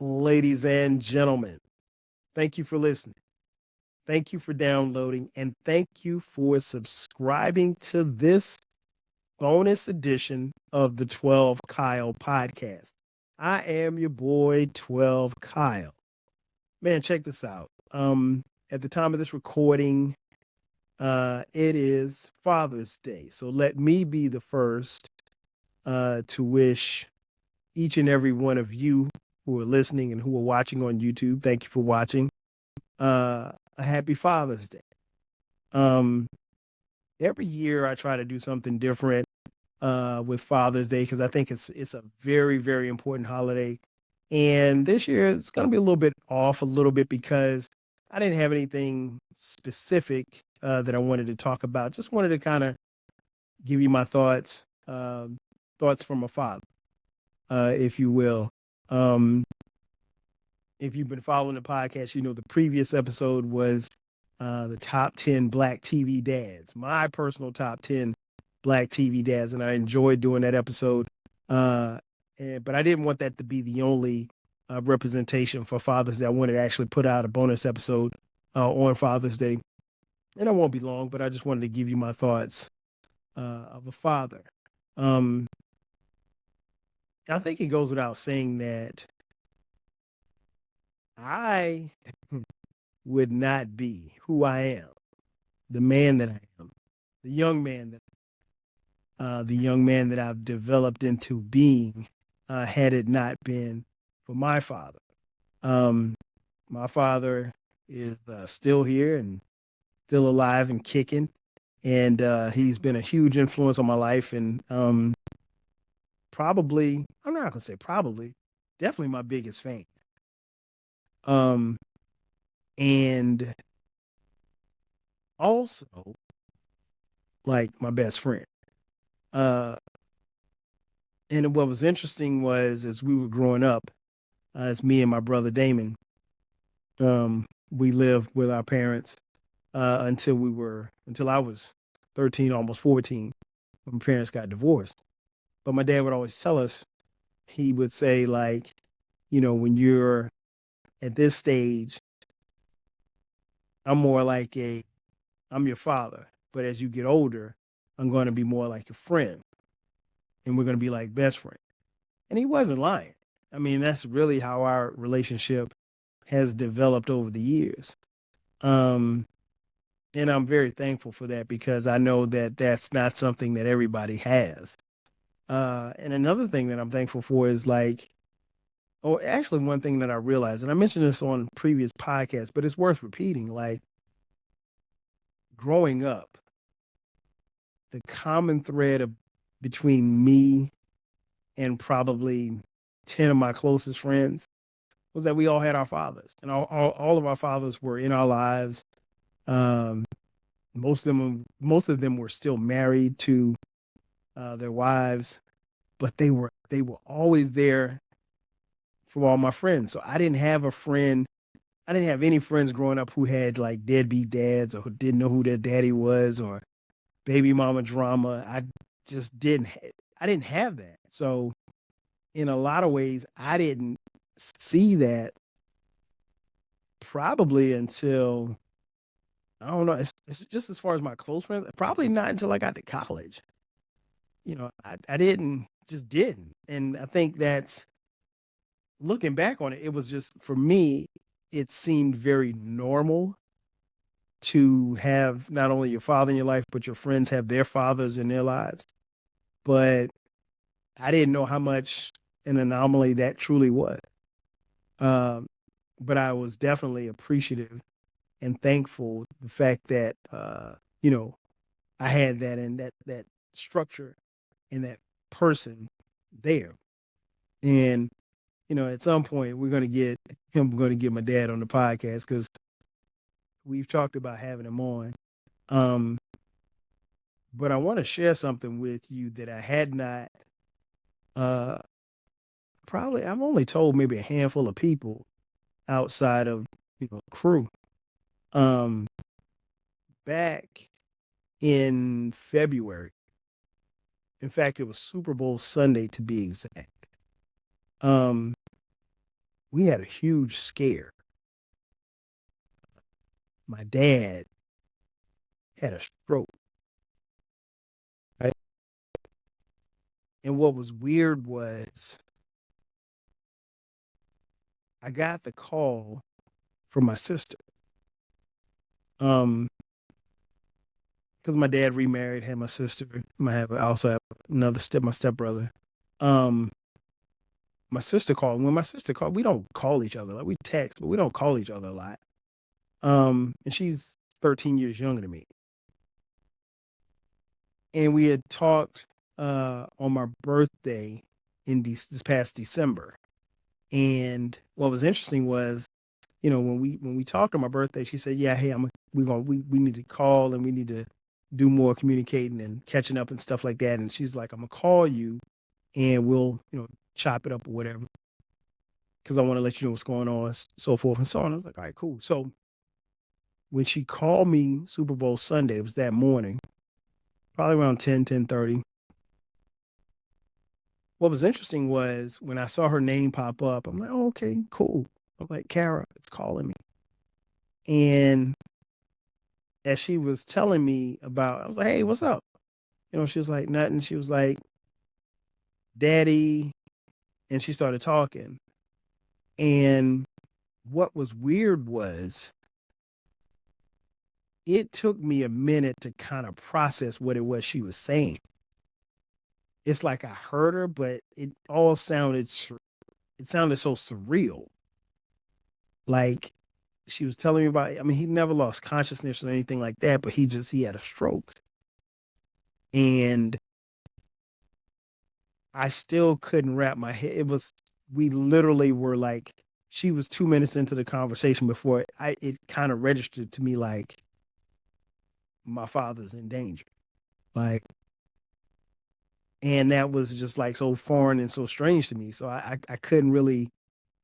Ladies and gentlemen, thank you for listening. Thank you for downloading and thank you for subscribing to this bonus edition of the 12 Kyle podcast. I am your boy 12 Kyle. Man, check this out. At the time of this recording, it is Father's Day. So let me be the first to wish each and every one of you who are listening and who are watching on YouTube, thank you for watching. A happy Father's Day. Um, every year I try to do something different with Father's Day because I think it's a very very important holiday. And this year it's gonna be a little bit off a little bit because I didn't have anything specific that I wanted to talk about. Just wanted to kind of give you my thoughts from a father, if you will. Um, if you've been following the podcast, you know the previous episode was the top 10 black TV dads, my personal top 10 black TV dads. And I enjoyed doing that episode. But I didn't want that to be the only representation for Father's Day. I wanted to actually put out a bonus episode on Father's Day. And it won't be long, but I just wanted to give you my thoughts of a father. Um, I think it goes without saying that I would not be who I am, the man that I am, the young man that I've developed into being, had it not been for my father. Um, my father is still here and still alive and kicking, and he's been a huge influence on my life. And probably, I'm not gonna say probably, definitely my biggest fan. Um, and also like my best friend. Uh, and what was interesting was as we were growing up, as me and my brother Damon, we lived with our parents until I was 13, almost 14. My parents got divorced. But my dad would always tell us, he would say, like, when you're at this stage, I'm more like I'm your father. But as you get older, I'm going to be more like your friend. And we're going to be like best friend. And he wasn't lying. I mean, that's really how our relationship has developed over the years. Um, and I'm very thankful for that because I know that that's not something that everybody has. And another thing that I'm thankful for is like, oh, actually, one thing that I realized, and I mentioned this on previous podcasts, but it's worth repeating. Like growing up, the common thread between me and probably 10 of my closest friends was that we all had our fathers, and all of our fathers were in our lives. Um, most of them were still married to their wives, but they were always there for all my friends. So I didn't have a friend. I didn't have any friends growing up who had like deadbeat dads or who didn't know who their daddy was or baby mama drama. I just didn't. I didn't have that. So in a lot of ways, I didn't see that probably until I don't know. It's just as far as my close friends, probably not until I got to college. I didn't just didn't. And I think that's looking back on it, it was just for me, it seemed very normal to have not only your father in your life, but your friends have their fathers in their lives. But I didn't know how much an anomaly that truly was. Um, but I was definitely appreciative and thankful the fact that you know, I had that and that structure and that person there. And at some point I'm going to get my dad on the podcast because we've talked about having him on. Um, but I want to share something with you that I had not. Uh, Probably I've only told maybe a handful of people outside of crew. Um, Back in February. In fact, it was Super Bowl Sunday to be exact. Um, we had a huge scare. My dad had a stroke. Right? And what was weird was I got the call from my sister. Because my dad remarried, had my sister. I also have my stepbrother. Um, my sister called. When my sister called, we don't call each other. Like we text, but we don't call each other a lot. And she's 13 years younger than me. And we had talked on my birthday in this past December. And what was interesting was, when we talked on my birthday, she said, "Yeah, hey, we need to call and we need to do more communicating and catching up and stuff like that." And she's like, "I'm gonna call you and we'll chop it up or whatever because I want to let you know what's going on, so forth and so on." I was like, "All right, cool." So when she called me Super Bowl Sunday, it was that morning, probably around 10:30. What was interesting was when I saw her name pop up, I'm like, "Oh, okay, cool." I'm like, "Kara, it's calling me." And as she was telling me about, I was like, "Hey, what's up?" She was like, "Nothing." She was like, "Daddy," and she started talking. And what was weird was it took me a minute to kind of process what it was she was saying. It's like I heard her, but it sounded so surreal. Like she was telling me about, I mean, he never lost consciousness or anything like that, but he had a stroke. And I still couldn't wrap my head. We literally were like, she was 2 minutes into the conversation before it kind of registered to me like my father's in danger. Like, and that was just like so foreign and so strange to me. So I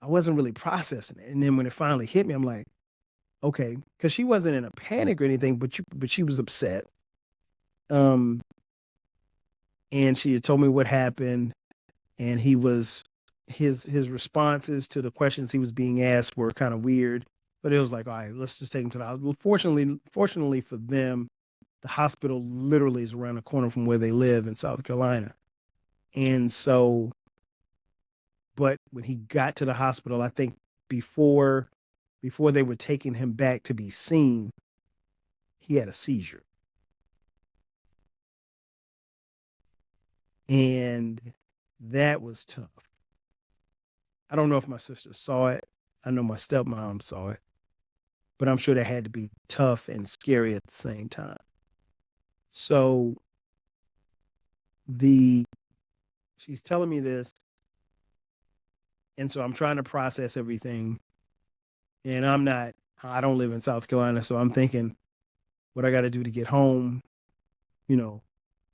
wasn't really processing it. And then when it finally hit me, I'm like, okay, because she wasn't in a panic or anything, but she was upset. Um, and she had told me what happened, and his responses to the questions he was being asked were kind of weird. But it was like, all right, let's just take him to the hospital. Fortunately for them, the hospital literally is around the corner from where they live in South Carolina. And so, but when he got to the hospital, I think before they were taking him back to be seen, he had a seizure. And that was tough. I don't know if my sister saw it. I know my stepmom saw it, but I'm sure that had to be tough and scary at the same time. So the she's telling me this, and so I'm trying to process everything. And I don't live in South Carolina, so I'm thinking what I got to do to get home, you know,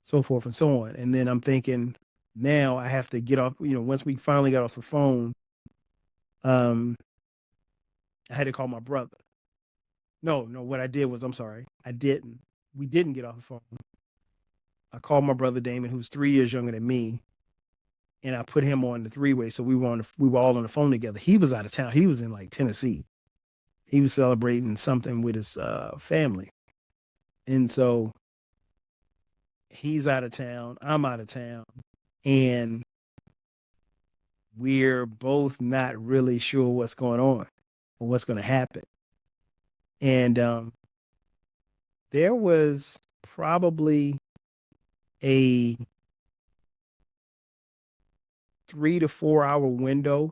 so forth and so on. And then I'm thinking now I have to get off, once we finally got off the phone, um, I had to call my brother. No, what I did was, I'm sorry, I didn't. We didn't get off the phone. I called my brother Damon, who's 3 years younger than me, and I put him on the three-way. So we were all on the phone together. He was out of town. He was in like Tennessee. He was celebrating something with his family. And so he's out of town. I'm out of town. And we're both not really sure what's going on or what's going to happen. And there was probably a 3 to 4 hour window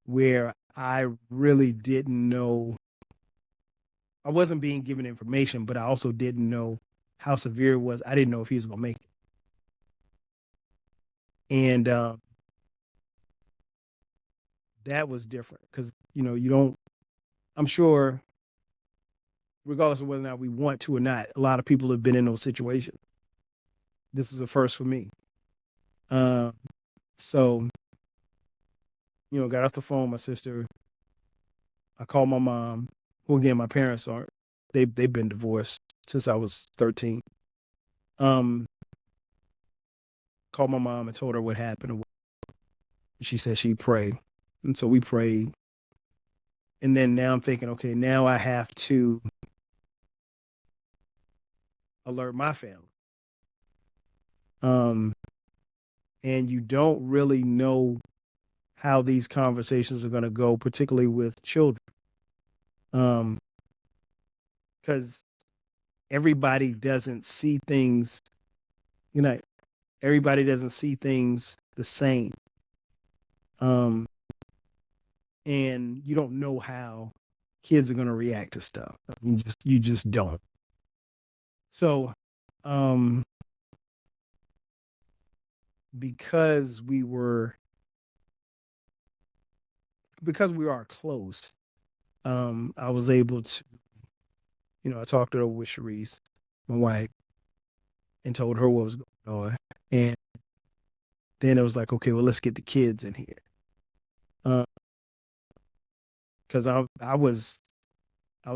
where I really didn't know. I wasn't being given information, but I also didn't know how severe it was. I didn't know if he was going to make it. And that was different because, you don't, I'm sure, regardless of whether or not we want to or not, a lot of people have been in those situations. This is a first for me. Um, so, got off the phone, with my sister. I called my mom, who again, my parents aren't, they've been divorced since I was 13. Um, Called my mom and told her what happened. She said she'd pray. And so we prayed. And then now I'm thinking, okay, now I have to alert my family. Um, and you don't really know how these conversations are going to go, particularly with children. Because everybody doesn't see things, you know, everybody doesn't see things the same. Um, and you don't know how kids are going to react to stuff. You just don't. So, um, because we were close, I was able to, I talked to her with Sharice, my wife, and told her what was going on. And then it was like, okay, well, let's get the kids in here. Because I was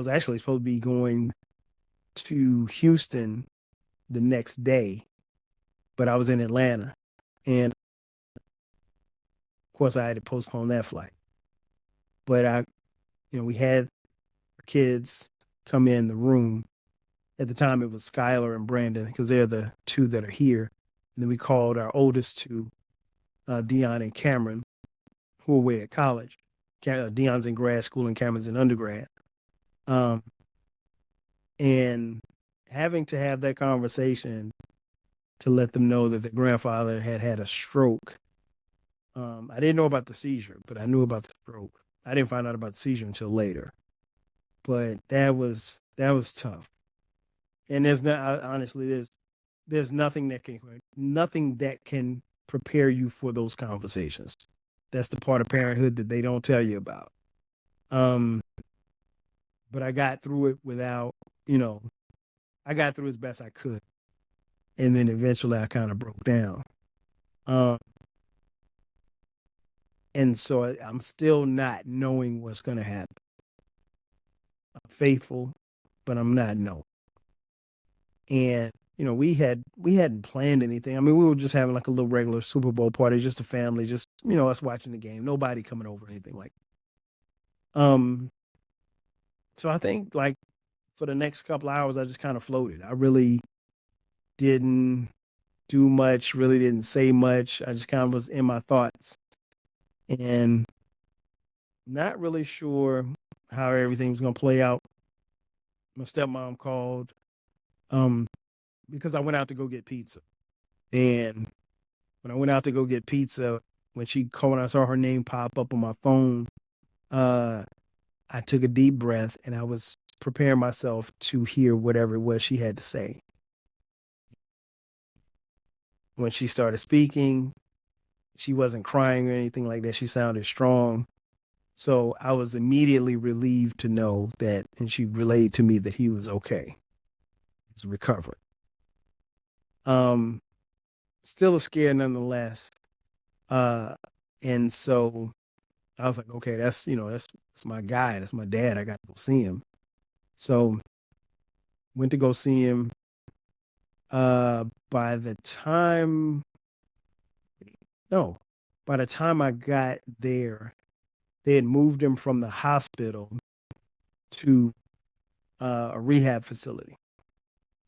actually supposed to be going to Houston the next day, but I was in Atlanta, and of course I had to postpone that flight. But we had our kids come in the room. At the time, it was Skylar and Brandon because they're the two that are here. And then we called our oldest two, Dion and Cameron, who are away at college. Dion's in grad school and Cameron's in undergrad. And having to have that conversation to let them know that the grandfather had a stroke. I didn't know about the seizure, but I knew about the stroke. I didn't find out about the seizure until later. But that was tough. And there's nothing that can prepare you for those conversations. That's the part of parenthood that they don't tell you about. But I got through it I got through as best I could. And then eventually I kind of broke down. And so I'm still not knowing what's going to happen. I'm faithful, but I'm not knowing. And we hadn't planned anything. I mean, we were just having like a little regular Super Bowl party, just a family, just us watching the game. Nobody coming over, anything like that. So I think like for the next couple of hours, I just kind of floated. I really didn't do much, really didn't say much. I just kind of was in my thoughts and not really sure how everything was going to play out. My stepmom called because I went out to go get pizza. And when I went out to go get pizza, when she called, I saw her name pop up on my phone. I took a deep breath and I was preparing myself to hear whatever it was she had to say. When she started speaking, she wasn't crying or anything like that. She sounded strong. So I was immediately relieved to know that, and she relayed to me that he was okay. He's recovering. Still a scare nonetheless. And so I was like, okay, that's my guy. That's my dad. I got to go see him. So went to go see him. By the time I got there, they had moved him from the hospital to a rehab facility.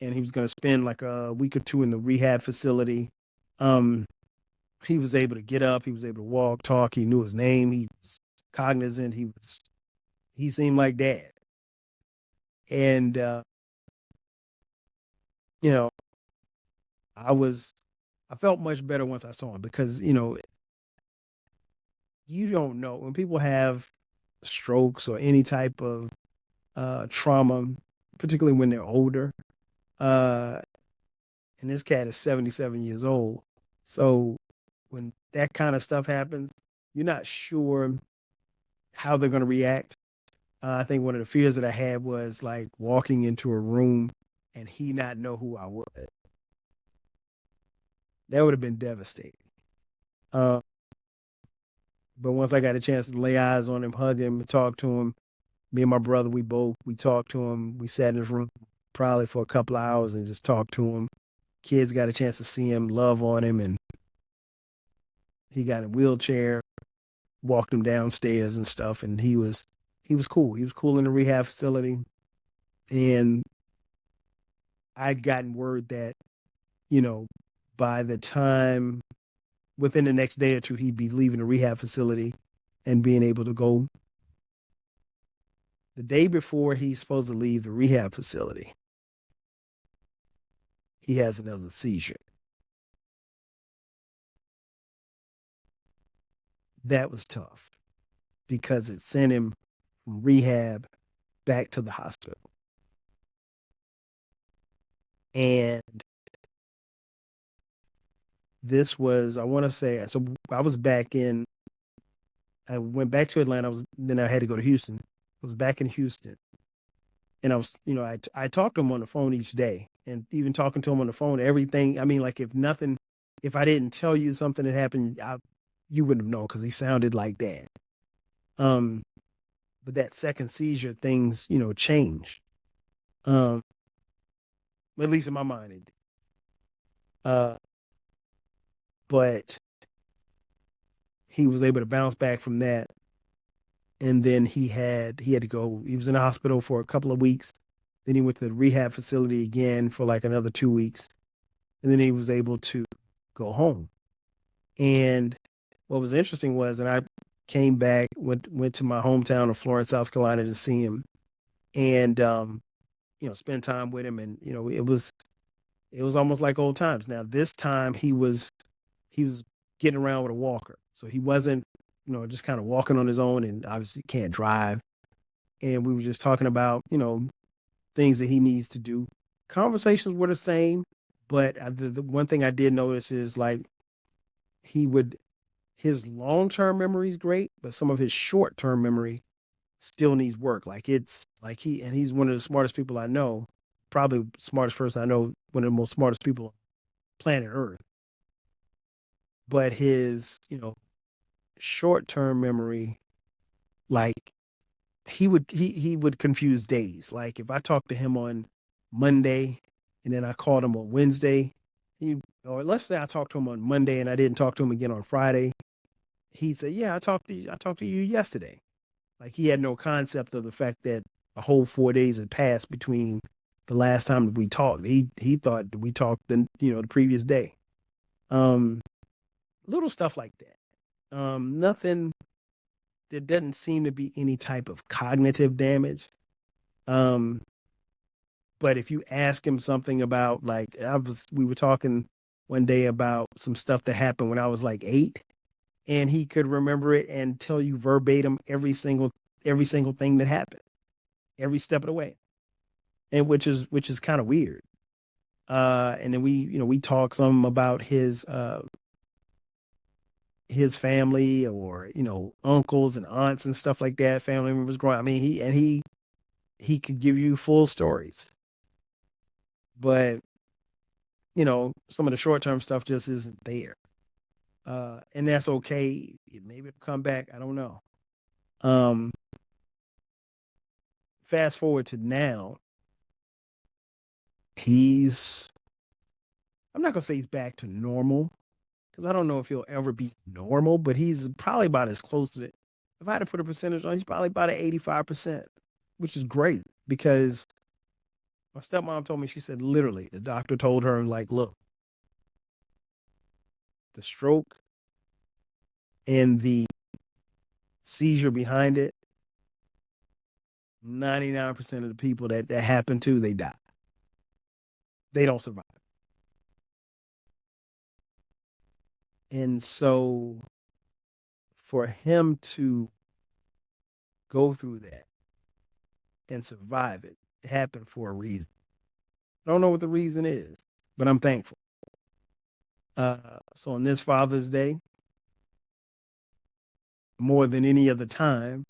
And he was going to spend like a week or two in the rehab facility. He was able to get up. He was able to walk, talk. He knew his name. He was cognizant. He seemed like dad. And, you know, I felt much better once I saw him because, you don't know when people have strokes or any type of trauma, particularly when they're older. And this cat is 77 years old. So when that kind of stuff happens, you're not sure how they're going to react. I think one of the fears that I had was like walking into a room and he not know who I was. That would have been devastating. Uh, but once I got a chance to lay eyes on him, hug him, and talk to him, me and my brother, we talked to him. We sat in his room probably for a couple of hours and just talked to him. Kids got a chance to see him, love on him, and he got a wheelchair. walked him downstairs and stuff, and he was cool. He was cool in the rehab facility, and I'd gotten word that, you know, by the time within the next day or two, he'd be leaving the rehab facility and being able to go. The day before he's supposed to leave the rehab facility, he has another seizure. That was tough because it sent him from rehab back to the hospital. And this was, I want to say, so I was back in, I went back to Atlanta. Then I had to go to Houston. I was back in Houston, and I was, I talked to him on the phone each day, and even talking to him on the phone, everything. I mean, like if nothing, if I didn't tell you something that happened, you wouldn't have known because he sounded like that. Um, but that second seizure, things, changed. Um, at least in my mind, it did. Uh, but he was able to bounce back from that, and then he had to go. He was in the hospital for a couple of weeks. Then he went to the rehab facility again for like another 2 weeks, and then he was able to go home. And what was interesting was, and I came back, went to my hometown of Florence, South Carolina, to see him, and spend time with him, and it was almost like old times. Now this time he was getting around with a walker, so he wasn't just kind of walking on his own, and obviously can't drive. And we were just talking about things that he needs to do. Conversations were the same, but the one thing I did notice is like he would his long term memory is great, but some of his short term memory still needs work. Like it's like he's one of the smartest people I know, probably smartest person I know, one of the most smartest people on planet Earth. But his short term memory, like he would confuse days. Like if I talked to him on Monday and then I called him on Wednesday, or let's say I talked to him on Monday and I didn't talk to him again on Friday, he'd say, "Yeah, I talked to you yesterday." Like he had no concept of the fact that a whole 4 days had passed between the last time that we talked. He thought that we talked the previous day. Um, little stuff like that. Nothing. There doesn't seem to be any type of cognitive damage. Um, but if you ask him something about like we were talking one day about some stuff that happened when I was like 8, and he could remember it and tell you verbatim every single thing that happened, every step of the way, and which is kind of weird. And then we talk some about his family, or uncles and aunts and stuff like that, family members growing. I mean, he could give you full stories, but some of the short term stuff just isn't there. And that's okay. Maybe it'll come back. I don't know. Um, Fast forward to now, he's I'm not gonna say he's back to normal because I don't know if he'll ever be normal, but he's probably about as close to it. If I had to put a percentage on, he's probably about at 85%, which is great because my stepmom told me, she said literally, the doctor told her, like, look, the stroke and the seizure behind it, 99% of the people that happen to, they die. They don't survive. And so for him to go through that and survive it, it happened for a reason. I don't know what the reason is, but I'm thankful. So on this Father's Day, more than any other time,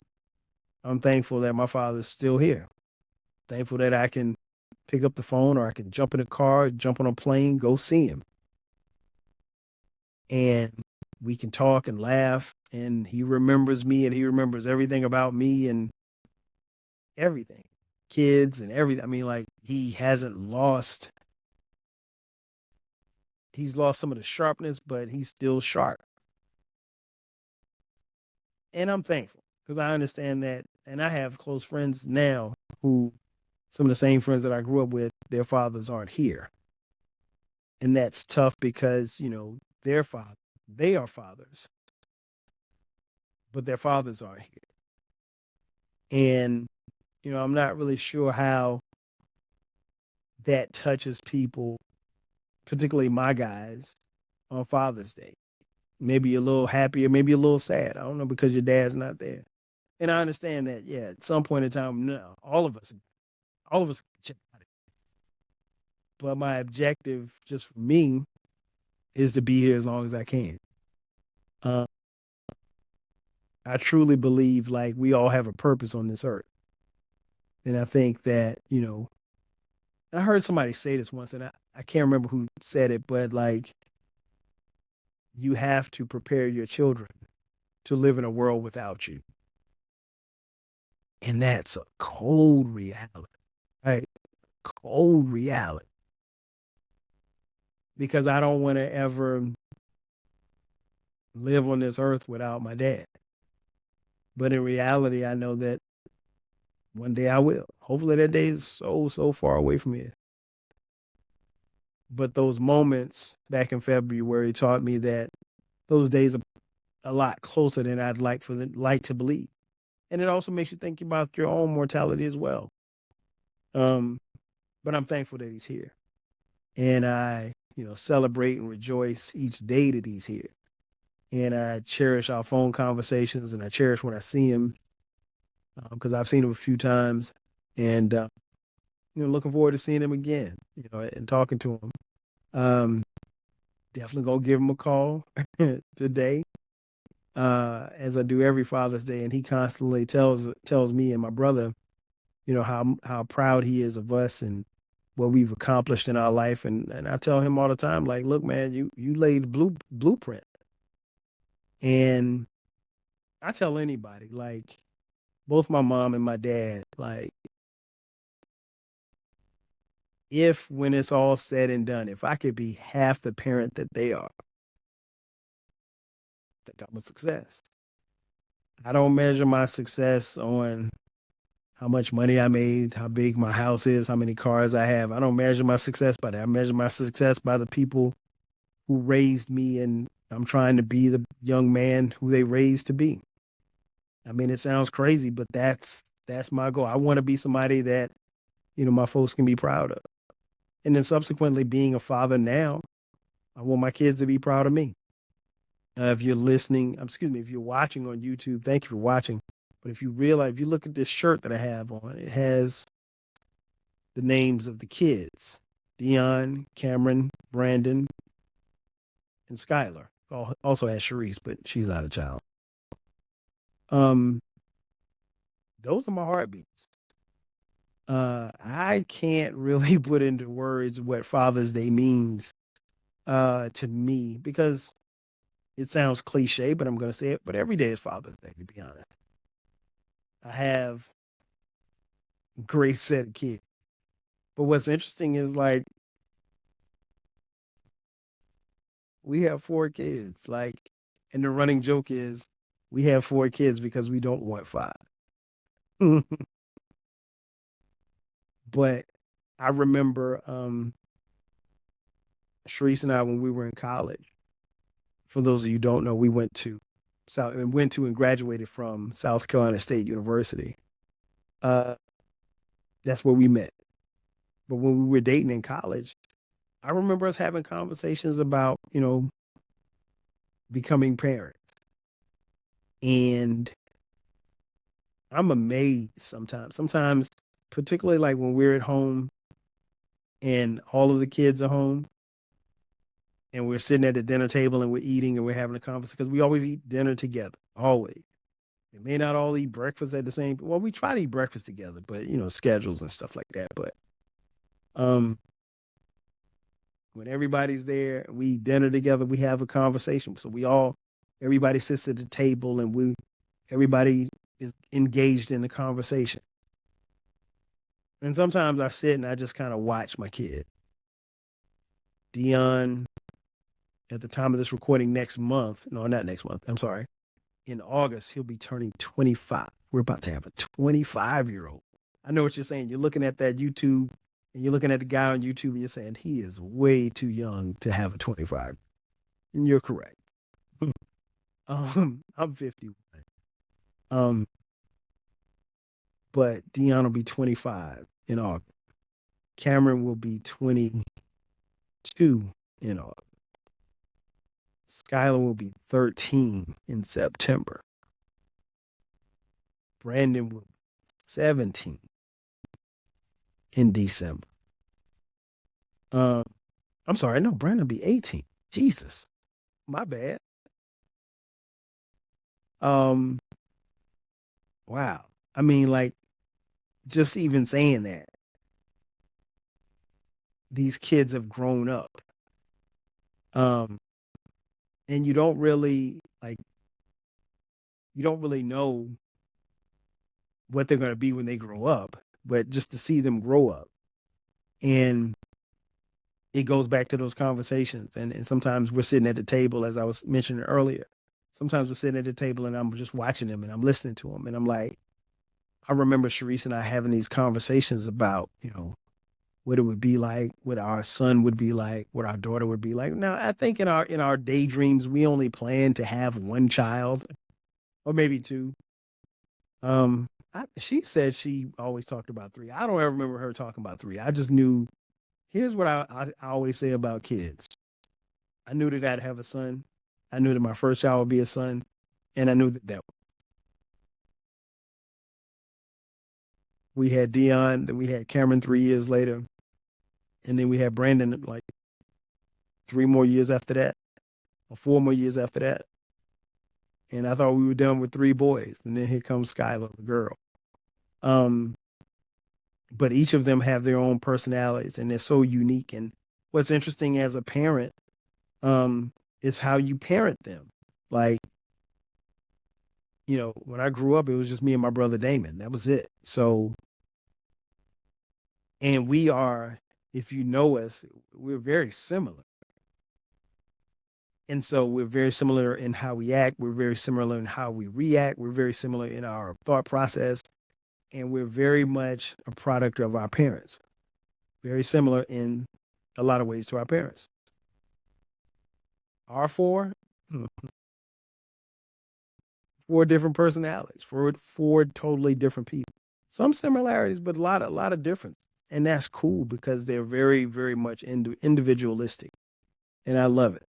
I'm thankful that my father's still here. Thankful that I can pick up the phone, or I can jump in a car, jump on a plane, go see him. And we can talk and laugh, and he remembers me, and he remembers everything about me and everything, kids and everything. I mean, like he's lost some of the sharpness, but he's still sharp. And I'm thankful because I understand that. And I have close friends now who, some of the same friends that I grew up with, their fathers aren't here. And that's tough because, their father, they are fathers, but their fathers aren't here. And, I'm not really sure how that touches people, particularly my guys, on Father's Day. Maybe a little happier, maybe a little sad. I don't know, because your dad's not there. And I understand that, yeah, at some point in time, no, all of us check out it. But my objective, just for me, is to be here as long as I can. Uh, I truly believe like we all have a purpose on this earth. And I think that, I heard somebody say this once, and I can't remember who said it, but like, you have to prepare your children to live in a world without you. And that's a cold reality, right? Cold reality. Because I don't want to ever live on this earth without my dad. But in reality, I know that one day I will. Hopefully that day is so, so far away from here. But those moments back in February taught me that those days are a lot closer than I'd like to believe. And it also makes you think about your own mortality as well. Um, but I'm thankful that he's here. And I, celebrate and rejoice each day that he's here. And I cherish our phone conversations, and I cherish when I see him, because I've seen him a few times, and looking forward to seeing him again, and talking to him. Um, Definitely gonna give him a call today, as I do every Father's Day, and he constantly tells me and my brother, how proud he is of us and what we've accomplished in our life, and I tell him all the time, like, look, man, you laid the blueprint, and I tell anybody, like, both my mom and my dad, like, if when it's all said and done, if I could be half the parent that they are, I think I'm a success. I don't measure my success on how much money I made, how big my house is, how many cars I have. I don't measure my success by that. I measure my success by the people who raised me, and I'm trying to be the young man who they raised to be. I mean, it sounds crazy, but that's my goal. I want to be somebody that, my folks can be proud of. And then subsequently being a father now, I want my kids to be proud of me. If you're listening, excuse me, if you're watching on YouTube, thank you for watching. But if you look at this shirt that I have on, it has the names of the kids: Dion, Cameron, Brandon, and Skylar. Also has Sharice, but she's not a child. Those are my heartbeats. I can't really put into words what Father's Day means to me, because it sounds cliche, but I'm going to say it. But every day is Father's Day, to be honest. I have a great set of kids. But what's interesting is, like, we have 4 kids. Like, and the running joke is we have 4 kids because we don't want 5. But I remember Sharice and I, when we were in college. For those of you who don't know, we went to and graduated from South Carolina State University. Uh, that's where we met. But when we were dating in college, I remember us having conversations about, becoming parents. And I'm amazed sometimes. Sometimes, particularly like when we're at home and all of the kids are home, and we're sitting at the dinner table and we're eating and we're having a conversation, because we always eat dinner together, always. We may not all eat breakfast at the same. Well, we try to eat breakfast together, but schedules and stuff like that. But um, when everybody's there, we eat dinner together. We have a conversation. So everybody sits at the table, and everybody is engaged in the conversation. And sometimes I sit and I just kind of watch my kid. Dion, at the time of this recording, next month. No, not next month. I'm sorry. in August, he'll be turning 25. We're about to have a 25-year-old. I know what you're saying. You're looking at that YouTube and you're looking at the guy on YouTube and you're saying he is way too young to have a 25. And you're correct. I'm 51. Um, but Dion will be 25 in August. Cameron will be 22 in August. Skylar will be 13 in September. Brandon will be 17 in December. I'm sorry, no, Brandon will be 18. Jesus. My bad. Um, wow. I mean, like, just even saying that, these kids have grown up. Um, and you don't really know what they're gonna be when they grow up, but just to see them grow up. And it goes back to those conversations. And sometimes we're sitting at the table, as I was mentioning earlier. Sometimes we're sitting at the table and I'm just watching them and I'm listening to them. And I'm like, I remember Sharice and I having these conversations about, what it would be like, what our son would be like, what our daughter would be like. Now, I think in our daydreams, we only plan to have one child or maybe two. She said she always talked about three. I don't ever remember her talking about three. I just knew. Here's what I always say about kids. I knew that I'd have a son. I knew that my first child would be a son, and I knew that we had Dion, then we had Cameron 3 years later, and then we had Brandon like 3 more years after that, or 4 more years after that. And I thought we were done with 3 boys, and then here comes Skylar, the girl. Um, but each of them have their own personalities, and they're so unique. And what's interesting as a parent, is how you parent them. Like, when I grew up, it was just me and my brother Damon. That was it. So, and we are, if you know us, we're very similar. And so we're very similar in how we act. We're very similar in how we react. We're very similar in our thought process. And we're very much a product of our parents. Very similar in a lot of ways to our parents. Our four different personalities, four totally different people. Some similarities, but a lot of difference. And that's cool because they're very, very much individualistic. And I love it.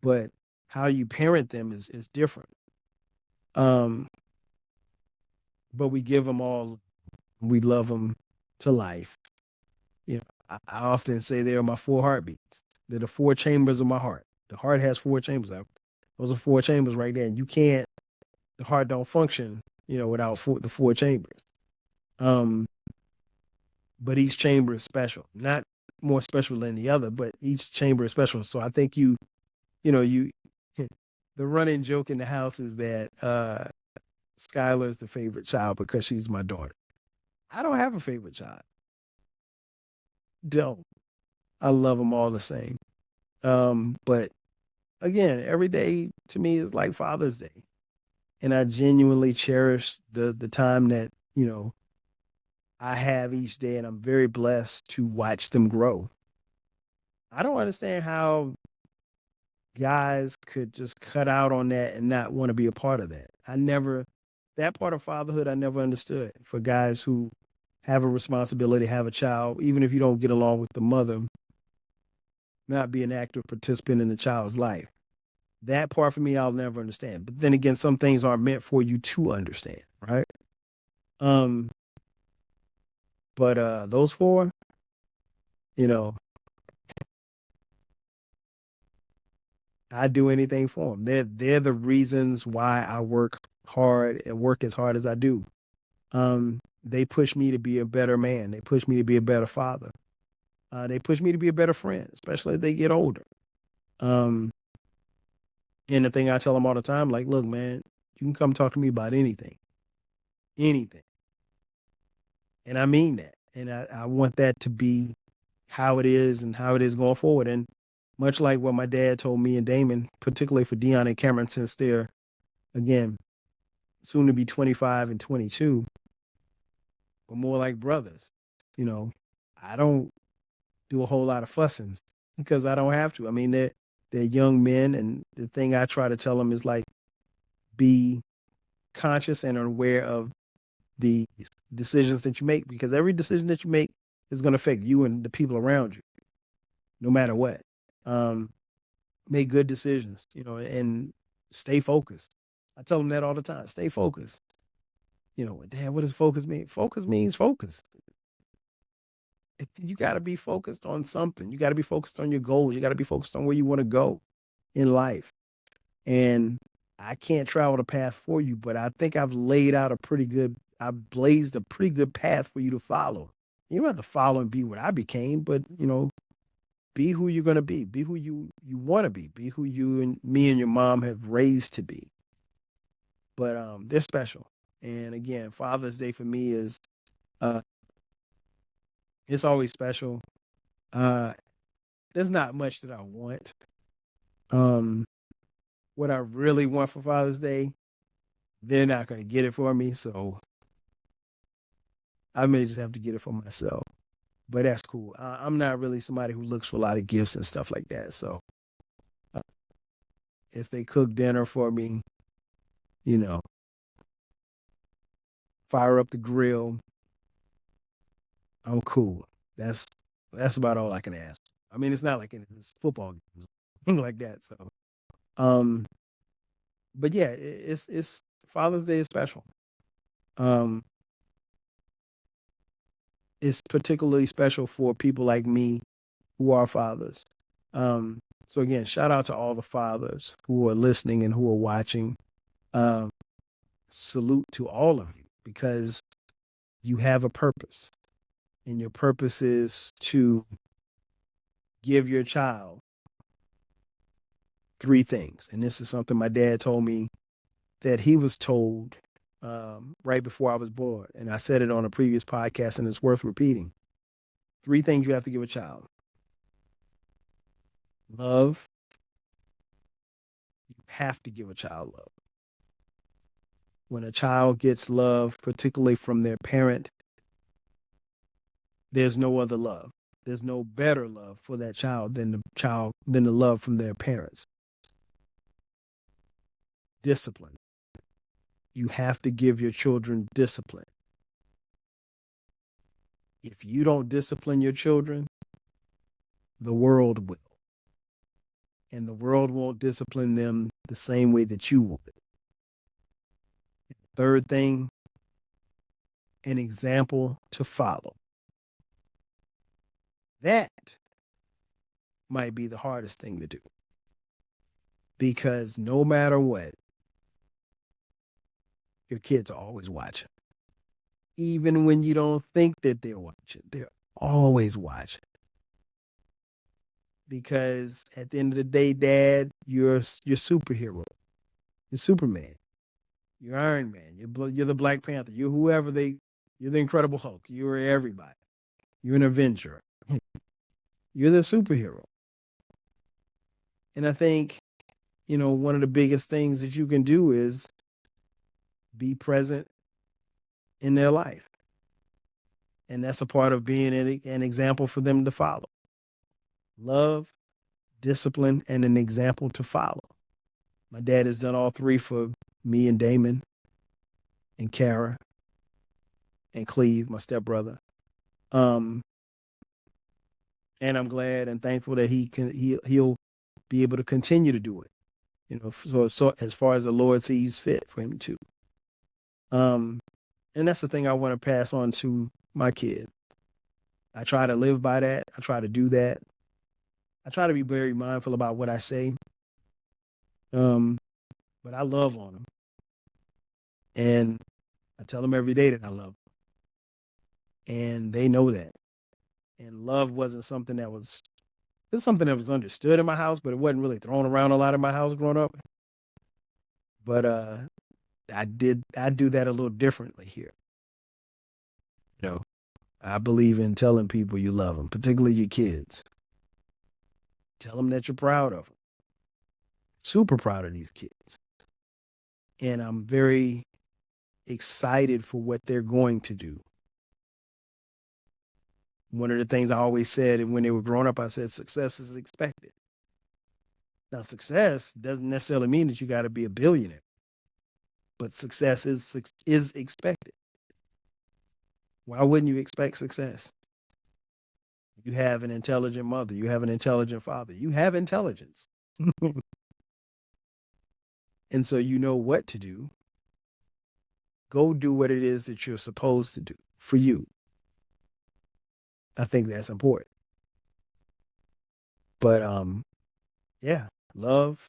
But how you parent them is different. Um, but we give them all, we love them to life. I often say they are my four heartbeats. They're the four chambers of my heart. The heart has four chambers. Those are four chambers right there. And the heart don't function, without the four chambers. Um, but each chamber is special, not more special than the other, but each chamber is special. So I think you, the running joke in the house is that Skylar is the favorite child because she's my daughter. I don't have a favorite child. Don't. I love them all the same. But again, every day to me is like Father's Day, and I genuinely cherish the time that I have each day, and I'm very blessed to watch them grow. I don't understand how guys could just cut out on that and not want to be a part of that. That part of fatherhood, I never understood for guys who have a responsibility, have a child, even if you don't get along with the mother, not be an active participant in the child's life. That part for me, I'll never understand. But then again, some things aren't meant for you to understand, right? Um, but those four, you know, I do anything for them. They're the reasons why I work hard and work as hard as I do. They push me to be a better man. They push me to be a better father. They push me to be a better friend, especially as they get older. Um, and the thing I tell them all the time, like, look, man, you can come talk to me about anything, anything. And I mean that. And I want that to be how it is and how it is going forward. And much like what my dad told me and Damon, particularly for Dion and Cameron, since they're again, soon to be 25 and 22, but more like brothers. You know, I don't do a whole lot of fussing because I don't have to. I mean, they're young men, and the thing I try to tell them is like, be conscious and aware of the decisions that you make, because every decision that you make is going to affect you and the people around you, no matter what. Um, Make good decisions, and stay focused. I tell them that all the time. Stay focused. Dad, what does focus mean? Focus means focus. You got to be focused on something. You got to be focused on your goals. You got to be focused on where you want to go in life. And I can't travel the path for you, but I think I've blazed a pretty good path for you to follow. You don't have to follow and be what I became, but be who you're gonna be. Be who you want to be. Be who you and me and your mom have raised to be. But they're special. And again, Father's Day for me is uh it's always special. Uh there's not much that I want. Um what I really want for Father's Day, they're not gonna get it for me, so I may just have to get it for myself. But that's cool. I'm not really somebody who looks for a lot of gifts and stuff like that. So uh, if they cook dinner for me, you know, fire up the grill, I'm cool. That's that's about all I can ask. I mean, it's not like it's football games, thing like that. So, um, but yeah, it's Father's Day is special. Um, it's particularly special for people like me who are fathers. So again, shout out to all the fathers who are listening and who are watching. Um, Salute to all of you, because you have a purpose, and your purpose is to give your child three things. And this is something my dad told me that he was told right before I was born. And I said it on a previous podcast, and it's worth repeating. Three things you have to give a child: love. You have to give a child love. When a child gets love, particularly from their parent, there's no other love. There's no better love for that child than the love from their parents. Discipline. You have to give your children discipline. If you don't discipline your children, the world will. And the world won't discipline them the same way that you would. Third thing, an example to follow. That might be the hardest thing to do, because no matter what, your kids are always watching. Even when you don't think that they're watching, they're always watching. Because at the end of the day, Dad, you're superhero. You're Superman. You're Iron Man. You're the Black Panther. You're whoever You're the Incredible Hulk. You're everybody. You're an Avenger. You're the superhero. And I think, one of the biggest things that you can do is be present in their life. And that's a part of being an example for them to follow. Love, discipline, and an example to follow. My dad has done all three for me and Damon and Kara and Cleve, my stepbrother. And I'm glad and thankful that he'll be able to continue to do it. So as far as the Lord sees fit for him to. And that's the thing I want to pass on to my kids. I try to live by that. I try to do that. I try to be very mindful about what I say. But I love on them. And I tell them every day that I love them. And they know that. And love wasn't something that was, it's something that was understood in my house, but it wasn't really thrown around a lot in my house growing up. But I do that a little differently here. I believe in telling people you love them, particularly your kids. Tell them that you're proud of them. Super proud of these kids. And I'm very excited for what they're going to do. One of the things I always said when they were growing up, I said, success is expected. Now, success doesn't necessarily mean that you got to be a billionaire, but success is expected. Why wouldn't you expect success? You have an intelligent mother. You have an intelligent father. You have intelligence. And so you know what to do. Go do what it is that you're supposed to do for you. I think that's important. But yeah, love,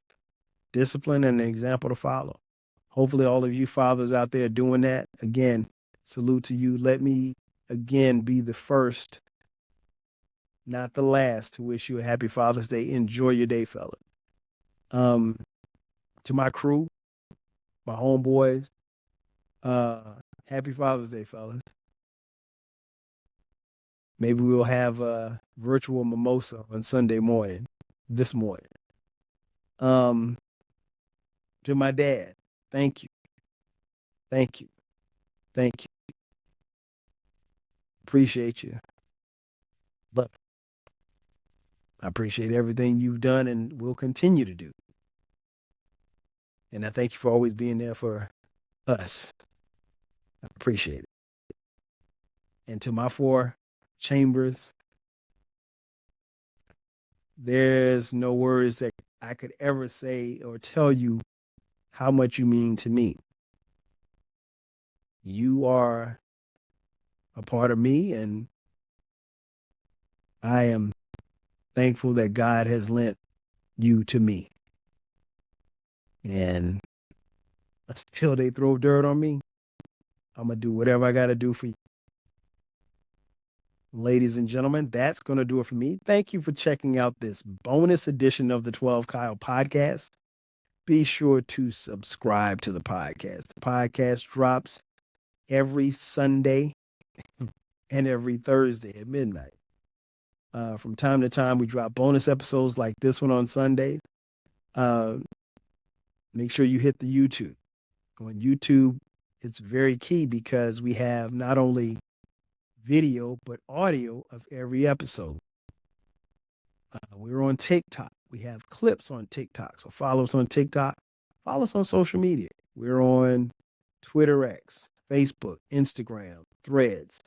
discipline, and an example to follow. Hopefully all of you fathers out there doing that. Again, salute to you. Let me again be the first, not the last, to wish you a happy Father's Day. Enjoy your day, fella. To my crew, my homeboys, happy Father's Day, fellas. Maybe we'll have a virtual mimosa on Sunday morning, this morning. To my dad, thank you. Thank you. Thank you. Appreciate you. But I appreciate everything you've done and will continue to do. And I thank you for always being there for us. I appreciate it. And to my 4 chambers, there's no words that I could ever say or tell you how much you mean to me. You are a part of me, and I am thankful that God has lent you to me. And until they throw dirt on me, I'm going to do whatever I got to do for you. Ladies and gentlemen, that's going to do it for me. Thank you for checking out this bonus edition of the 12 Kyle podcast. Be sure to subscribe to the podcast. The podcast drops every Sunday and every Thursday at midnight. From time to time, we drop bonus episodes like this one on Sunday. Make sure you hit the YouTube. On YouTube, it's very key because we have not only video, but audio of every episode. We're on TikTok. We have clips on TikTok. So follow us on TikTok. Follow us on social media. We're on Twitter X, Facebook, Instagram, Threads,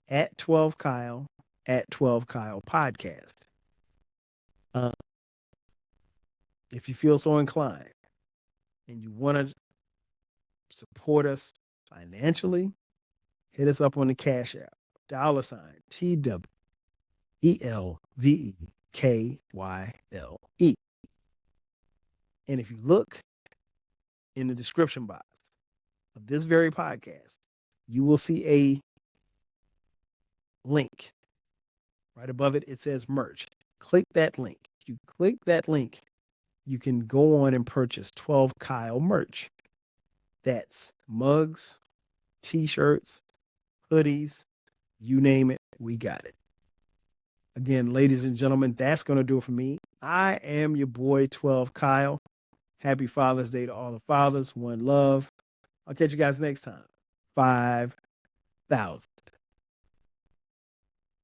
at 12 Kyle, at 12 Kyle Podcast. If you feel so inclined and you want to support us financially, hit us up on the Cash App, $TWELVEKYLE. And if you look in the description box of this very podcast, you will see a link. Right above it, it says merch. Click that link. If you click that link, you can go on and purchase 12 Kyle merch. That's mugs, t-shirts, hoodies, you name it, we got it. Again, ladies and gentlemen, that's going to do it for me. I am your boy, 12 Kyle. Happy Father's Day to all the fathers. One love. I'll catch you guys next time. 5,000.